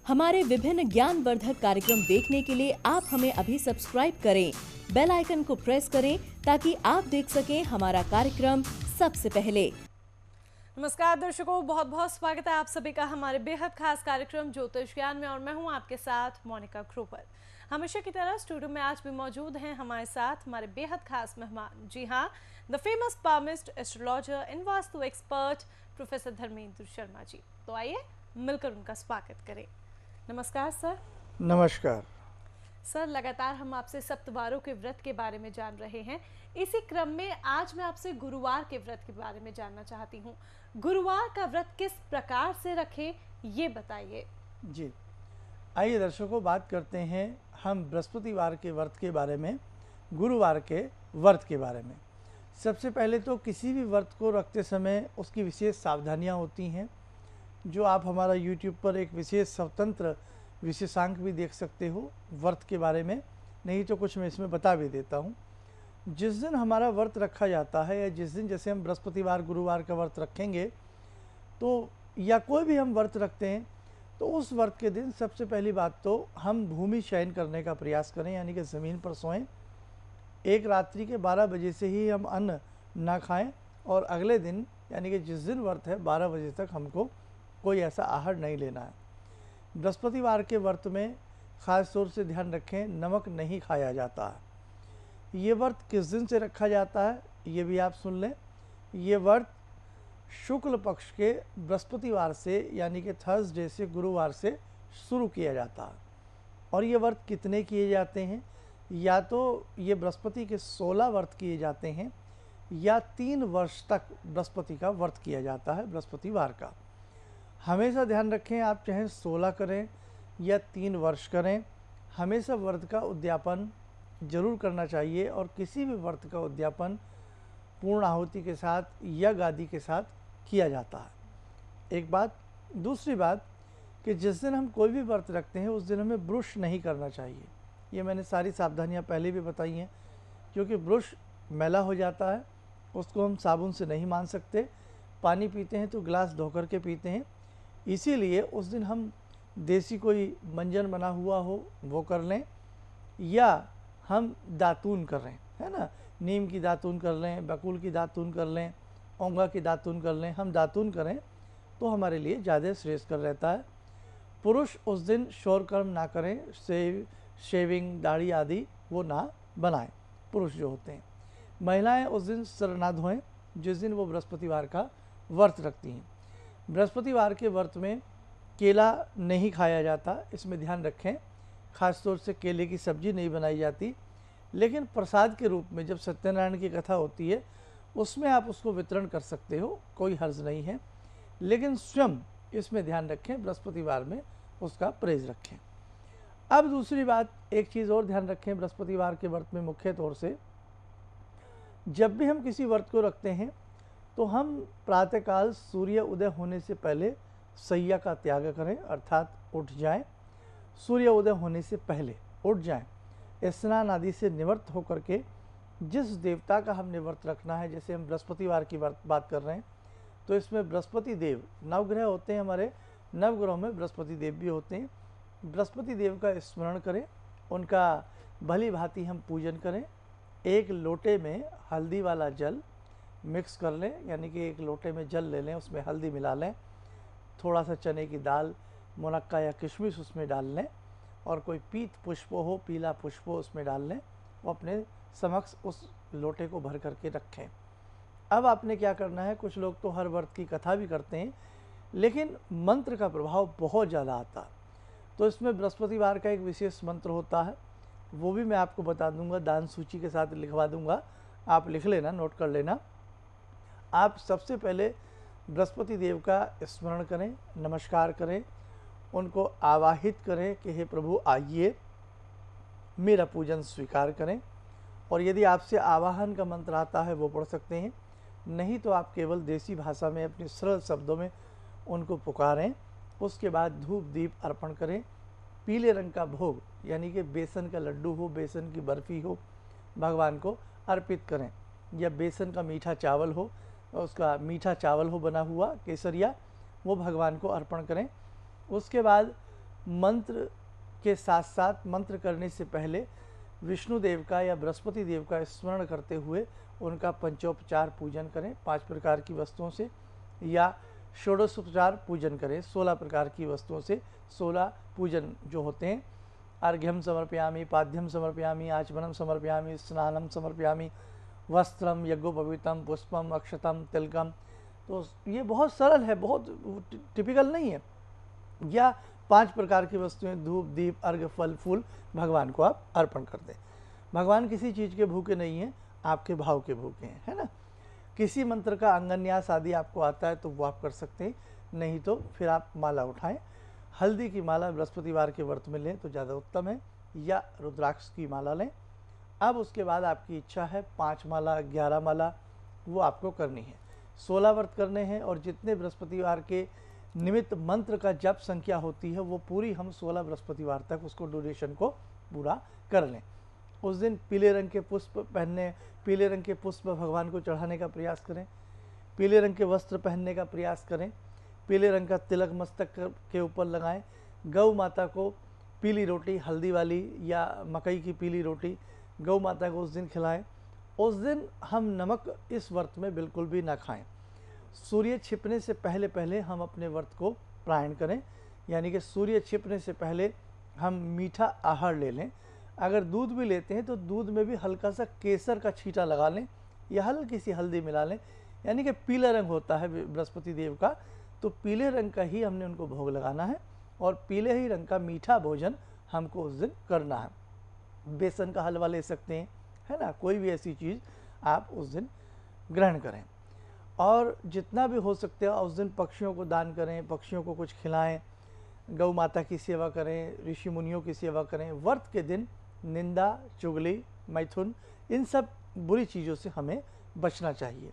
हमारे विभिन्न ज्ञानवर्धक कार्यक्रम देखने के लिए आप हमें अभी सब्सक्राइब करें, बेल आइकन को प्रेस करें ताकि आप देख सकें हमारा कार्यक्रम सबसे पहले। नमस्कार दर्शकों, बहुत बहुत स्वागत है आप सभी का हमारे बेहद खास कार्यक्रम ज्योतिष ज्ञान में और मैं हूं आपके साथ मोनिका ग्रोवर। हमेशा की तरह स्टूडियो में आज भी मौजूद हैं हमारे साथ हमारे बेहद खास मेहमान। जी हाँ, the famous palmist, astrologer and vastu expert professor Dharmendra Sharma ji. तो आइए मिलकर उनका स्वागत करें। नमस्कार सर। नमस्कार सर, लगातार हम आपसे सप्तवारों के व्रत के बारे में जान रहे हैं। इसी क्रम में आज मैं आपसे गुरुवार के व्रत के बारे में जानना चाहती हूँ। गुरुवार का व्रत किस प्रकार से रखें, ये बताइए। जी, आइए दर्शकों, बात करते हैं हम बृहस्पतिवार के व्रत के बारे में, गुरुवार के व्रत के बारे में। सबसे पहले तो किसी भी व्रत को रखते समय उसकी विशेष सावधानियां होती हैं, जो आप हमारा YouTube पर एक विशेष स्वतंत्र विशेषांक भी देख सकते हो व्रत के बारे में, नहीं तो कुछ मैं इसमें बता भी देता हूँ। जिस दिन हमारा व्रत रखा जाता है या जिस दिन जैसे हम बृहस्पतिवार गुरुवार का व्रत रखेंगे तो या कोई भी हम व्रत रखते हैं तो उस व्रत के दिन सबसे पहली बात तो हम भूमि शयन करने का प्रयास करें, यानी कि ज़मीन पर सोएं। एक रात्रि के 12 बजे से ही हम अन्न ना खाएं और अगले दिन यानी कि जिस दिन व्रत है 12 बजे तक हमको कोई ऐसा आहार नहीं लेना है। बृहस्पतिवार के व्रत में ख़ास तौर से ध्यान रखें, नमक नहीं खाया जाता है। ये व्रत किस दिन से रखा जाता है ये भी आप सुन लें। ये व्रत शुक्ल पक्ष के बृहस्पतिवार से यानी कि थर्सडे से गुरुवार से शुरू किया जाता है। और ये व्रत कितने किए जाते हैं, या तो ये बृहस्पति के 16 व्रत किए जाते हैं या 3 वर्ष तक बृहस्पति का व्रत किया जाता है बृहस्पतिवार का। हमेशा ध्यान रखें, आप चाहे 16 करें या 3 वर्ष करें, हमेशा व्रत का उद्यापन जरूर करना चाहिए और किसी भी व्रत का उद्यापन पूर्ण आहुति के साथ या गादी के साथ किया जाता है। एक बात। दूसरी बात कि जिस दिन हम कोई भी व्रत रखते हैं उस दिन हमें ब्रुश नहीं करना चाहिए। ये मैंने सारी सावधानियां पहले भी बताई हैं, क्योंकि ब्रुश मैला हो जाता है, उसको हम साबुन से नहीं मान सकते। पानी पीते हैं तो गिलास धो कर के पीते हैं, इसीलिए उस दिन हम देसी कोई मंजन बना हुआ हो वो कर लें, या हम दातून कर लें, है ना, नीम की दातून कर लें, बकुल की दातून कर लें, औंगा की दातून कर लें। हम दातून करें तो हमारे लिए ज़्यादा श्रेष्ठकर रहता है। पुरुष उस दिन शौर कर्म ना करें, शेविंग, दाढ़ी आदि वो ना बनाएं, पुरुष जो होते हैं। महिलाएं उस दिन सिर ना धोएं जिस दिन वो बृहस्पतिवार का व्रत रखती हैं। बृहस्पतिवार के व्रत में केला नहीं खाया जाता, इसमें ध्यान रखें। ख़ास तौर से केले की सब्जी नहीं बनाई जाती, लेकिन प्रसाद के रूप में जब सत्यनारायण की कथा होती है उसमें आप उसको वितरण कर सकते हो, कोई हर्ज नहीं है। लेकिन स्वयं इसमें ध्यान रखें, बृहस्पतिवार में उसका परहेज रखें। अब दूसरी बात, एक चीज़ और ध्यान रखें बृहस्पतिवार के व्रत में मुख्य तौर से, जब भी हम किसी व्रत को रखते हैं तो हम प्रातःकाल सूर्य उदय होने से पहले सैया का त्याग करें, अर्थात उठ जाएं। सूर्य उदय होने से पहले उठ जाएं, स्नान आदि से निवृत्त होकर के जिस देवता का हमने व्रत रखना है, जैसे हम बृहस्पतिवार की बात कर रहे हैं तो इसमें बृहस्पति देव, नवग्रह होते हैं हमारे, नवग्रहों में बृहस्पति देव भी होते हैं। बृहस्पति देव का स्मरण करें, उनका भली भांति हम पूजन करें। एक लोटे में हल्दी वाला जल मिक्स कर लें, यानी कि एक लोटे में जल ले लें, उसमें हल्दी मिला लें, थोड़ा सा चने की दाल, मुनक्का या किशमिश उसमें डाल लें, और कोई पीत पुष्प हो, पीला पुष्प हो उसमें डाल लें, वो अपने समक्ष उस लोटे को भर करके रखें। अब आपने क्या करना है, कुछ लोग तो हर व्रत की कथा भी करते हैं, लेकिन मंत्र का प्रभाव बहुत ज़्यादा आता है, तो इसमें बृहस्पतिवार का एक विशेष मंत्र होता है, वो भी मैं आपको बता दूंगा, दान सूची के साथ लिखवा दूंगा, आप लिख लेना, नोट कर लेना। आप सबसे पहले बृहस्पति देव का स्मरण करें, नमस्कार करें, उनको आवाहित करें कि हे प्रभु आइए, मेरा पूजन स्वीकार करें। और यदि आपसे आवाहन का मंत्र आता है वो पढ़ सकते हैं, नहीं तो आप केवल देसी भाषा में अपने सरल शब्दों में उनको पुकारें। उसके बाद धूप दीप अर्पण करें। पीले रंग का भोग यानी कि बेसन का लड्डू हो, बेसन की बर्फ़ी हो, भगवान को अर्पित करें, या बेसन का मीठा चावल हो, उसका मीठा चावल हो बना हुआ केसरिया, वो भगवान को अर्पण करें। उसके बाद मंत्र के साथ साथ मंत्र करने से पहले विष्णु देव का या बृहस्पति देव का स्मरण करते हुए उनका पंचोपचार पूजन करें 5 प्रकार की वस्तुओं से, या षोडशोपचार पूजन करें 16 प्रकार की वस्तुओं से। 16 पूजन जो होते हैं, अर्घ्यम समर्पयामि, पाद्यम समर्पयामि, आचमनम समर्पयामि, स्नानम समर्पयामि, वस्त्रम, यज्ञोपवीतम, पुष्पम, अक्षतम, तिलकम। तो ये बहुत सरल है, बहुत टिपिकल नहीं है। या 5 प्रकार की वस्तुएं, धूप, दीप, अर्घ्य, फल, फूल भगवान को आप अर्पण कर दें। भगवान किसी चीज़ के भूखे नहीं हैं, आपके भाव के भूखे हैं, है ना। किसी मंत्र का अंगन्यास आदि आपको आता है तो वो आप कर सकते हैं, नहीं तो फिर आप माला उठाएं। हल्दी की माला बृहस्पतिवार के व्रत में लें तो ज़्यादा उत्तम है, या रुद्राक्ष की माला लें। अब उसके बाद आपकी इच्छा है 5 माला, 11 माला, वो आपको करनी है। 16 व्रत करने हैं, और जितने बृहस्पतिवार के निमित्त मंत्र का जप संख्या होती है वो पूरी हम 16 बृहस्पतिवार तक उसको ड्यूरेशन को पूरा कर लें। उस दिन पीले रंग के पुष्प पहनने, पीले रंग के पुष्प भगवान को चढ़ाने का प्रयास करें, पीले रंग के वस्त्र पहनने का प्रयास करें, पीले रंग का तिलक मस्तक के ऊपर लगाएं। गौ माता को पीली रोटी, हल्दी वाली या मकई की पीली रोटी गौ माता को उस दिन खिलाएं। उस दिन हम नमक इस व्रत में बिल्कुल भी ना खाएं। सूर्य छिपने से पहले पहले हम अपने व्रत को प्रायण करें, यानी कि सूर्य छिपने से पहले हम मीठा आहार ले लें। अगर दूध भी लेते हैं तो दूध में भी हल्का सा केसर का छींटा लगा लें, या हल्की सी हल्दी मिला लें, यानी कि पीला रंग होता है बृहस्पति देव का, तो पीले रंग का ही हमने उनको भोग लगाना है, और पीले ही रंग का मीठा भोजन हमको उस दिन करना है। बेसन का हलवा ले सकते हैं, है ना, कोई भी ऐसी चीज़ आप उस दिन ग्रहण करें। और जितना भी हो सकते हैं उस दिन पक्षियों को दान करें, पक्षियों को कुछ खिलाएं, गौ माता की सेवा करें, ऋषि मुनियों की सेवा करें। व्रत के दिन निंदा, चुगली, मैथुन, इन सब बुरी चीज़ों से हमें बचना चाहिए।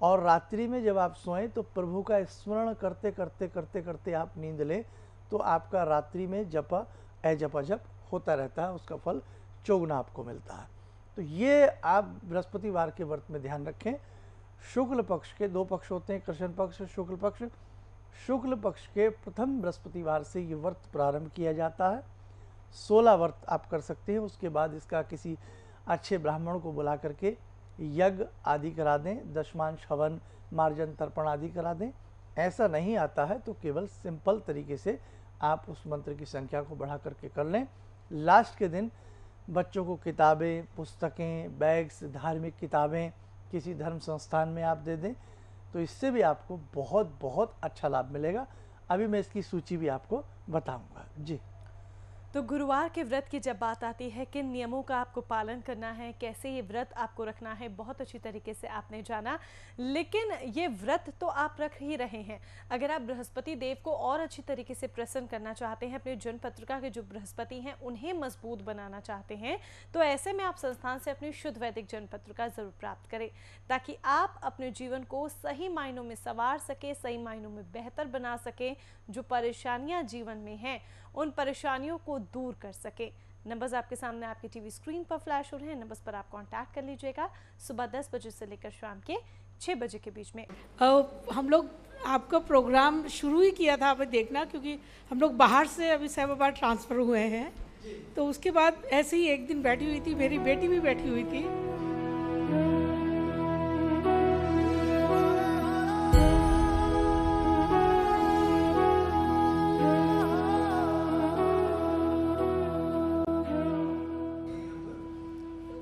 और रात्रि में जब आप सोएं तो प्रभु का स्मरण करते करते करते करते आप नींद लें, तो आपका रात्रि में जपा जप होता रहता है, उसका फल चौगुना आपको मिलता है। तो ये आप बृहस्पतिवार के व्रत में ध्यान रखें। शुक्ल पक्ष के 2 पक्ष होते हैं, कृष्ण पक्ष, शुक्ल पक्ष। शुक्ल पक्ष के प्रथम बृहस्पतिवार से ये व्रत प्रारंभ किया जाता है। 16 व्रत आप कर सकते हैं। उसके बाद इसका किसी अच्छे ब्राह्मण को बुला करके यज्ञ आदि करा दें, दशमांश हवन, मार्जन, तर्पण आदि करा दें। ऐसा नहीं आता है तो केवल सिंपल तरीके से आप उस मंत्र की संख्या को बढ़ा करके कर लें। लास्ट के दिन बच्चों को किताबें, पुस्तकें, बैग्स, धार्मिक किताबें किसी धर्म संस्थान में आप दे दें, तो इससे भी आपको बहुत बहुत अच्छा लाभ मिलेगा। अभी मैं इसकी सूची भी आपको बताऊंगा। जी, तो गुरुवार के व्रत की जब बात आती है, किन नियमों का आपको पालन करना है, कैसे ये व्रत आपको रखना है, बहुत अच्छी तरीके से आपने जाना। लेकिन ये व्रत तो आप रख ही रहे हैं, अगर आप बृहस्पति देव को और अच्छी तरीके से प्रसन्न करना चाहते हैं, अपने जन्म पत्रिका के जो बृहस्पति हैं उन्हें मजबूत बनाना चाहते हैं, तो ऐसे में आप संस्थान से अपनी शुद्ध वैदिक जन्म पत्रिका जरूर प्राप्त करें, ताकि आप अपने जीवन को सही मायनों में संवार सके, सही मायनों में बेहतर बना सके। जो परेशानियां जीवन में हैं उन परेशानियों को दूर कर सके। नंबर्स आपके सामने आपकी टीवी स्क्रीन पर फ्लैश हो रहे हैं, नंबर्स पर आप कांटेक्ट कर लीजिएगा सुबह 10 बजे से लेकर शाम के 6 बजे के बीच में। हम लोग आपका प्रोग्राम शुरू ही किया था अभी देखना, क्योंकि हम लोग बाहर से अभी साहिबाबाद ट्रांसफ़र हुए हैं, तो उसके बाद ऐसे ही एक दिन बैठी हुई थी, मेरी बेटी भी बैठी हुई थी।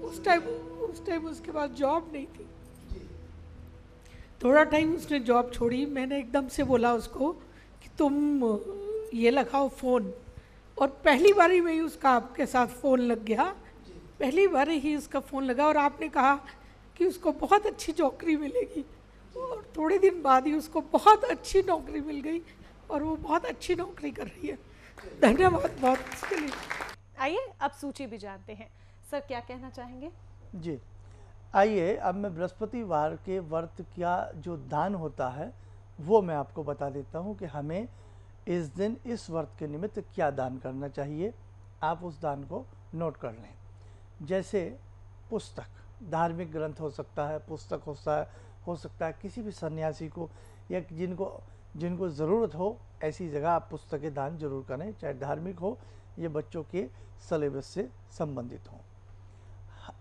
उस टाइम उसके पास जॉब नहीं थी। थोड़ा टाइम उसने जॉब छोड़ी, मैंने एकदम से बोला उसको कि तुम ये लगाओ फ़ोन, और पहली बार ही में ही उसका आपके साथ फ़ोन लग गया। पहली बार ही उसका फ़ोन लगा, और आपने कहा कि उसको बहुत अच्छी नौकरी मिलेगी, और थोड़े दिन बाद ही उसको बहुत अच्छी नौकरी मिल गई, और वो बहुत अच्छी नौकरी कर रही है। धन्यवाद बहुत इसके लिए। आइए अब सूची भी जानते हैं। सर क्या कहना चाहेंगे? जी, आइए अब मैं बृहस्पतिवार के व्रत का जो दान होता है वो मैं आपको बता देता हूँ कि हमें इस दिन इस व्रत के निमित्त क्या दान करना चाहिए। आप उस दान को नोट कर लें। जैसे पुस्तक, धार्मिक ग्रंथ हो सकता है, पुस्तक हो सकता है किसी भी सन्यासी को, या जिनको जिनको ज़रूरत हो ऐसी जगह आप पुस्तकें दान जरूर करें, चाहे धार्मिक हो या बच्चों के सिलेबस से संबंधित हो।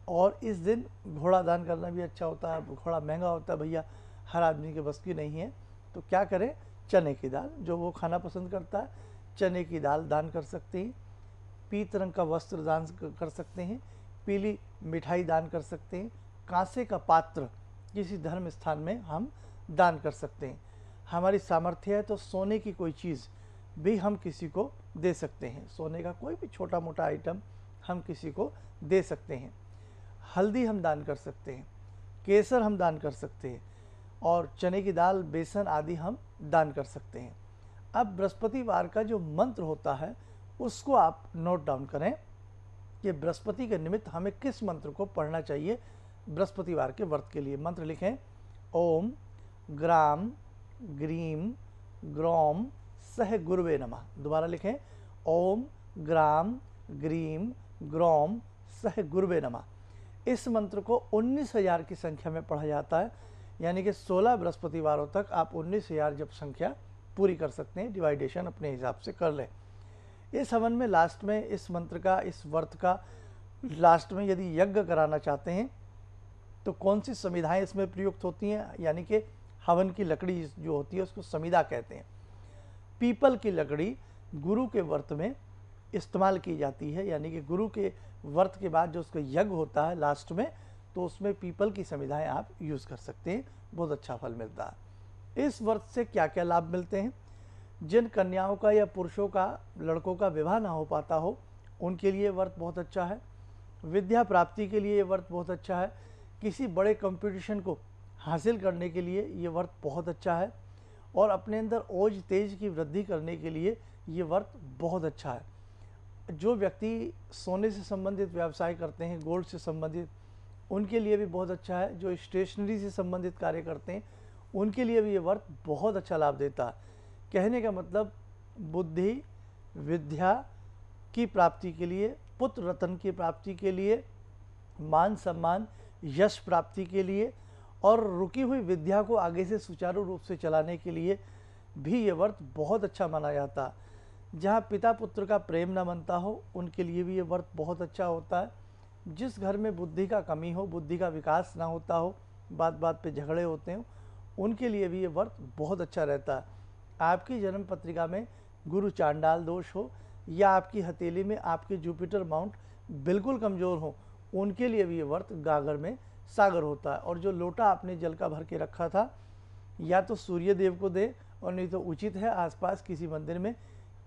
और इस दिन घोड़ा दान करना भी अच्छा होता है। घोड़ा महंगा होता है भैया, हर आदमी के बस की नहीं है, तो क्या करें, चने की दाल, जो वो खाना पसंद करता है, चने की दाल दान कर सकते हैं। पीत रंग का वस्त्र दान कर सकते हैं। पीली मिठाई दान कर सकते हैं। कांसे का पात्र किसी धर्म स्थान में हम दान कर सकते हैं। हमारी सामर्थ्य है तो सोने की कोई चीज़ भी हम किसी को दे सकते हैं। सोने का कोई भी छोटा मोटा आइटम हम किसी को दे सकते हैं। हल्दी हम दान कर सकते हैं, केसर हम दान कर सकते हैं, और चने की दाल, बेसन आदि हम दान कर सकते हैं। अब बृहस्पतिवार का जो मंत्र होता है उसको आप नोट डाउन करें कि बृहस्पति के निमित्त हमें किस मंत्र को पढ़ना चाहिए बृहस्पतिवार के व्रत के लिए। मंत्र लिखें, ओम ग्राम ग्रीम ग्रौम सह गुरुवे नमः। दोबारा लिखें, ओम ग्राम ग्रीम ग्रौम सह गुरुवे नमः। इस मंत्र को 19,000 की संख्या में पढ़ा जाता है, यानी कि 16 बृहस्पतिवारों तक आप 19,000 जब संख्या पूरी कर सकते हैं। डिवाइडेशन अपने हिसाब से कर लें। इस हवन में लास्ट में इस मंत्र का, इस व्रत का लास्ट में यदि यज्ञ कराना चाहते हैं तो कौन सी समिधाएं इसमें प्रयुक्त होती हैं, यानी कि हवन की लकड़ी जो होती है उसको समिधा कहते हैं। पीपल की लकड़ी गुरु के व्रत में इस्तेमाल की जाती है, यानी कि गुरु के व्रत के बाद जो उसका यज्ञ होता है लास्ट में, तो उसमें पीपल की समिधाएं आप यूज़ कर सकते हैं, बहुत अच्छा फल मिलता है। इस व्रत से क्या क्या लाभ मिलते हैं? जिन कन्याओं का या पुरुषों का, लड़कों का विवाह ना हो पाता हो, उनके लिए व्रत बहुत अच्छा है। विद्या प्राप्ति के लिए ये व्रत बहुत अच्छा है। किसी बड़े कंपटीशन को हासिल करने के लिए ये व्रत बहुत अच्छा है। और अपने अंदर ओज तेज की वृद्धि करने के लिए ये व्रत बहुत अच्छा है। जो व्यक्ति सोने से संबंधित व्यवसाय करते हैं, गोल्ड से संबंधित, उनके लिए भी बहुत अच्छा है। जो स्टेशनरी से संबंधित कार्य करते हैं उनके लिए भी ये व्रत बहुत अच्छा लाभ देता है। कहने का मतलब बुद्धि, विद्या की प्राप्ति के लिए, पुत्र रत्न की प्राप्ति के लिए, मान सम्मान यश प्राप्ति के लिए, और रुकी हुई विद्या को आगे से सुचारू रूप से चलाने के लिए भी ये व्रत बहुत अच्छा माना जाता है। जहाँ पिता पुत्र का प्रेम न बनता हो उनके लिए भी ये व्रत बहुत अच्छा होता है। जिस घर में बुद्धि का कमी हो, बुद्धि का विकास ना होता हो, बात बात पे झगड़े होते हो, उनके लिए भी ये व्रत बहुत अच्छा रहता है। आपकी जन्म पत्रिका में गुरु चांडाल दोष हो या आपकी हथेली में आपके जुपिटर माउंट बिल्कुल कमज़ोर हो, उनके लिए भी ये व्रत गागर में सागर होता है। और जो लोटा आपने जल का भर के रखा था, या तो सूर्य देव को दे, और नहीं तो उचित है आसपास किसी मंदिर में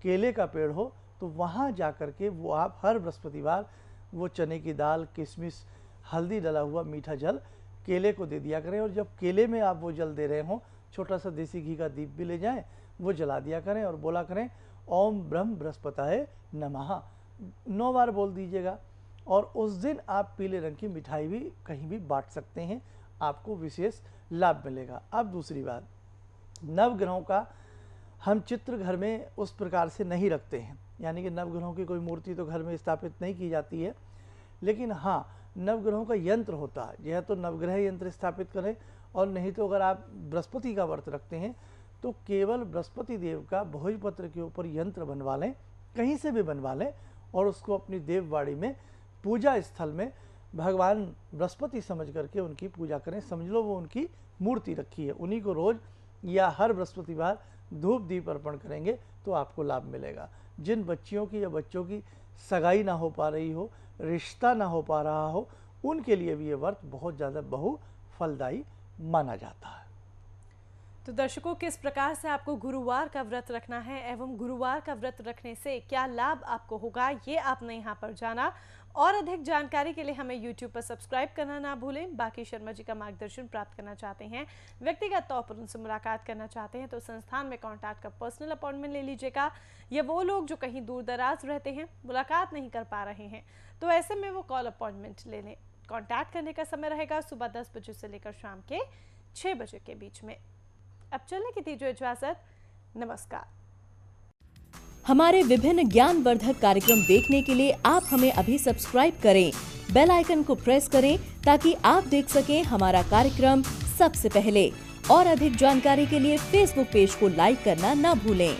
केले का पेड़ हो तो वहाँ जा कर के वो आप हर बृहस्पतिवार वो चने की दाल, किशमिश, हल्दी डला हुआ मीठा जल केले को दे दिया करें। और जब केले में आप वो जल दे रहे हों, छोटा सा देसी घी का दीप भी ले जाएं, वो जला दिया करें और बोला करें, ओम ब्रह्म बृहस्पताय नमः 9 बार बोल दीजिएगा। और उस दिन आप पीले रंग की मिठाई भी कहीं भी बांट सकते हैं, आपको विशेष लाभ मिलेगा। अब दूसरी बात, नवग्रहों का हम चित्र घर में उस प्रकार से नहीं रखते हैं, यानी कि नवग्रहों की कोई मूर्ति तो घर में स्थापित नहीं की जाती है, लेकिन हाँ नवग्रहों का यंत्र होता है। यह तो नवग्रह यंत्र स्थापित करें, और नहीं तो अगर आप बृहस्पति का व्रत रखते हैं तो केवल बृहस्पति देव का भोजपत्र के ऊपर यंत्र बनवा लें, कहीं से भी बनवा लें, और उसको अपनी देववाड़ी में पूजा स्थल में भगवान बृहस्पति समझ करके उनकी पूजा करें। समझ लो वो उनकी मूर्ति रखी है, उन्हीं को रोज या हर बृहस्पतिवार धूप दीप अर्पण करेंगे तो आपको लाभ मिलेगा। जिन बच्चियों की या बच्चों की सगाई ना हो पा रही हो, रिश्ता ना हो पा रहा हो, उनके लिए भी ये व्रत बहुत ज़्यादा बहु फलदायी माना जाता है। तो दर्शकों, किस प्रकार से आपको गुरुवार का व्रत रखना है एवं गुरुवार का व्रत रखने से क्या लाभ आपको होगा, ये आपने यहाँ पर जाना। और अधिक जानकारी के लिए हमें YouTube पर सब्सक्राइब करना ना भूलें। बाकी शर्मा जी का मार्गदर्शन प्राप्त करना चाहते हैं, व्यक्तिगत तौर पर उनसे मुलाकात करना चाहते हैं, तो संस्थान में कॉन्टैक्ट कर पर्सनल अपॉइंटमेंट ले लीजिएगा। या वो लोग जो कहीं दूर दराज रहते हैं, मुलाकात नहीं कर पा रहे हैं, तो ऐसे में वो कॉल अपॉइंटमेंट ले लें। कॉन्टैक्ट करने का समय रहेगा सुबह 10 बजे से लेकर शाम के 6 बजे के बीच में। अब चलने की दीजिए इजाजत। नमस्कार। हमारे विभिन्न ज्ञानवर्धक कार्यक्रम देखने के लिए आप हमें अभी सब्सक्राइब करें, बेल आइकन को प्रेस करें ताकि आप देख सकें हमारा कार्यक्रम सबसे पहले। और अधिक जानकारी के लिए फेसबुक पेज को लाइक करना न भूलें।